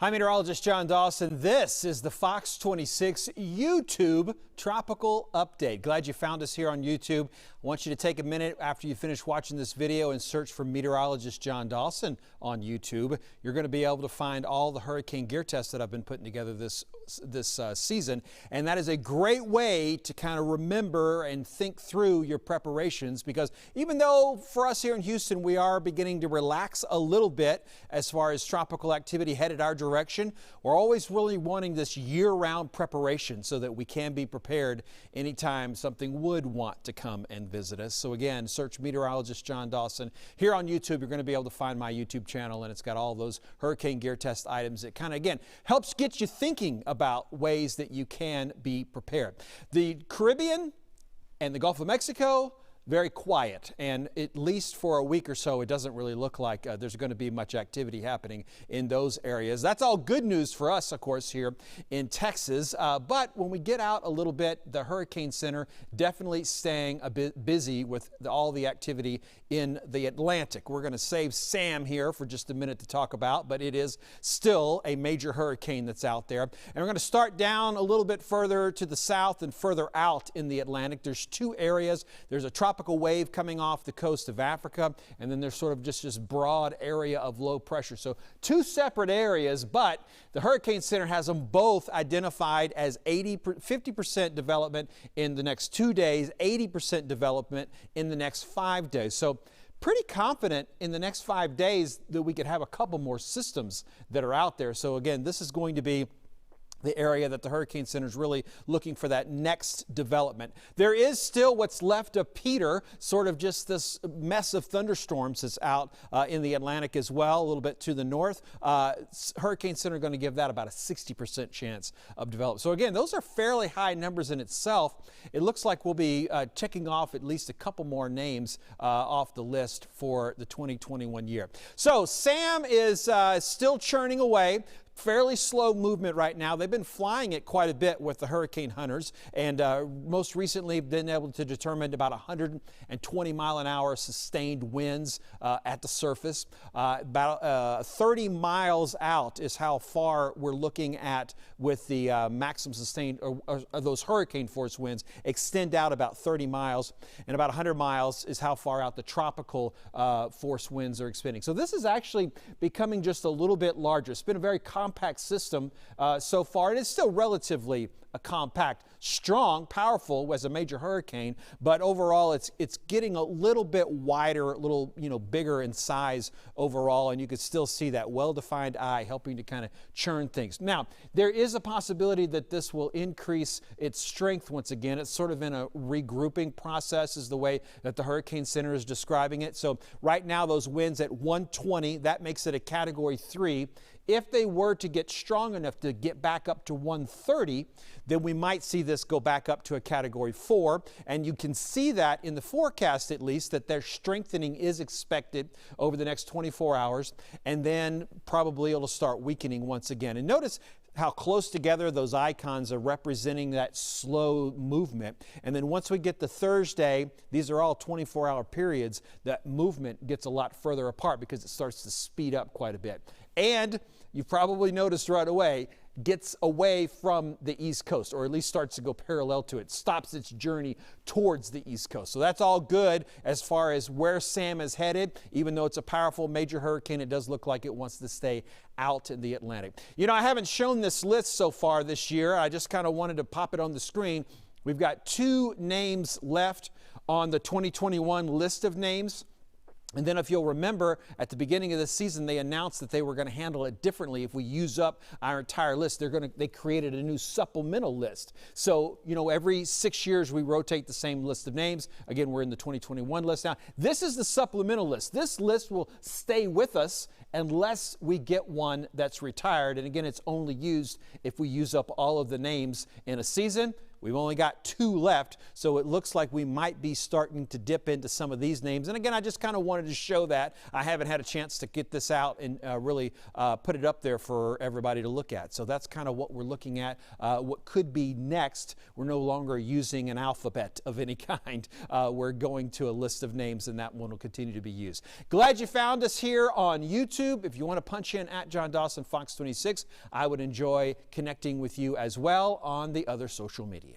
Hi, meteorologist John Dawson. This is the Fox 26 YouTube Tropical Update. Glad you found us here on YouTube. I want you to take a minute after you finish watching this video and search for meteorologist John Dawson on YouTube. You're going to be able to find all the hurricane gear tests that I've been putting together this season, and that is a great way to kind of remember and think through your preparations, because even though for us here in Houston we are beginning to relax a little bit as far as tropical activity headed our direction, we're always really wanting this year-round preparation so that we can be prepared anytime something would want to come and visit us. So again, search meteorologist John Dawson here on YouTube. You're going to be able to find my YouTube channel, and it's got all those hurricane gear test items. It kind of, again, helps get you thinking about ways that you can be prepared. The Caribbean and the Gulf of Mexico, very quiet, and at least for a week or so, it doesn't really look like there's going to be much activity happening in those areas. That's all good news for us, of course, here in Texas. But when we get out a little bit, the Hurricane Center definitely staying a bit busy with all the activity in the Atlantic. We're going to save Sam here for just a minute to talk about, but it is still a major hurricane that's out there. And we're going to start down a little bit further to the south and further out in the Atlantic. There's two areas. There's a tropical wave coming off the coast of Africa, and then there's sort of just this broad area of low pressure. So two separate areas, but the Hurricane Center has them both identified as 50% development in the next 2 days, 80% development in the next 5 days. So pretty confident in the next 5 days that we could have a couple more systems that are out there. So again, this is going to be the area that the Hurricane Center is really looking for that next development. There is still what's left of Peter, sort of just this mess of thunderstorms that's out in the Atlantic as well, a little bit to the north. Hurricane Center going to give that about a 60% chance of development. So again, those are fairly high numbers in itself. It looks like we'll be checking off at least a couple more names off the list for the 2021 year. So Sam is still churning away. Fairly slow movement right now. They've been flying it quite a bit with the hurricane hunters, and most recently been able to determine about 120 mile an hour sustained winds at the surface. About 30 miles out is how far we're looking at with the maximum sustained, or those hurricane force winds extend out about 30 miles, and about 100 miles is how far out the tropical force winds are extending. So this is actually becoming just a little bit larger. It's been a very compact system so far. It is still relatively compact, strong, powerful as a major hurricane, but overall it's getting a little bit wider, a little bigger in size overall, and you can still see that well-defined eye helping to kind of churn things. Now, there is a possibility that this will increase its strength once again. It's sort of in a regrouping process is the way that the Hurricane Center is describing it. So right now those winds at 120, that makes it a Category 3. If they were to get strong enough to get back up to 130, then we might see this go back up to a Category 4. And you can see that in the forecast, at least, that their strengthening is expected over the next 24 hours. And then probably it'll start weakening once again. And notice how close together those icons are representing that slow movement. And then once we get to Thursday, these are all 24-hour periods, that movement gets a lot further apart because it starts to speed up quite a bit. And you've probably noticed right away, gets away from the East Coast, or at least starts to go parallel to it, stops its journey towards the East Coast. So that's all good as far as where Sam is headed. Even though it's a powerful major hurricane, it does look like it wants to stay out in the Atlantic. I haven't shown this list so far this year. I just kind of wanted to pop it on the screen. We've got 2 names left on the 2021 list of names. And then if you'll remember, at the beginning of the season, they announced that they were going to handle it differently if we use up our entire list. They created a new supplemental list. So, every 6 years we rotate the same list of names. Again, we're in the 2021 list now. This is the supplemental list. This list will stay with us unless we get one that's retired. And again, it's only used if we use up all of the names in a season. We've only got 2 left, so it looks like we might be starting to dip into some of these names. And again, I just kind of wanted to show that. I haven't had a chance to get this out and really put it up there for everybody to look at. So that's kind of what we're looking at. What could be next, we're no longer using an alphabet of any kind. We're going to a list of names, and that one will continue to be used. Glad you found us here on YouTube. If you want to punch in at John Dawson Fox 26, I would enjoy connecting with you as well on the other social media.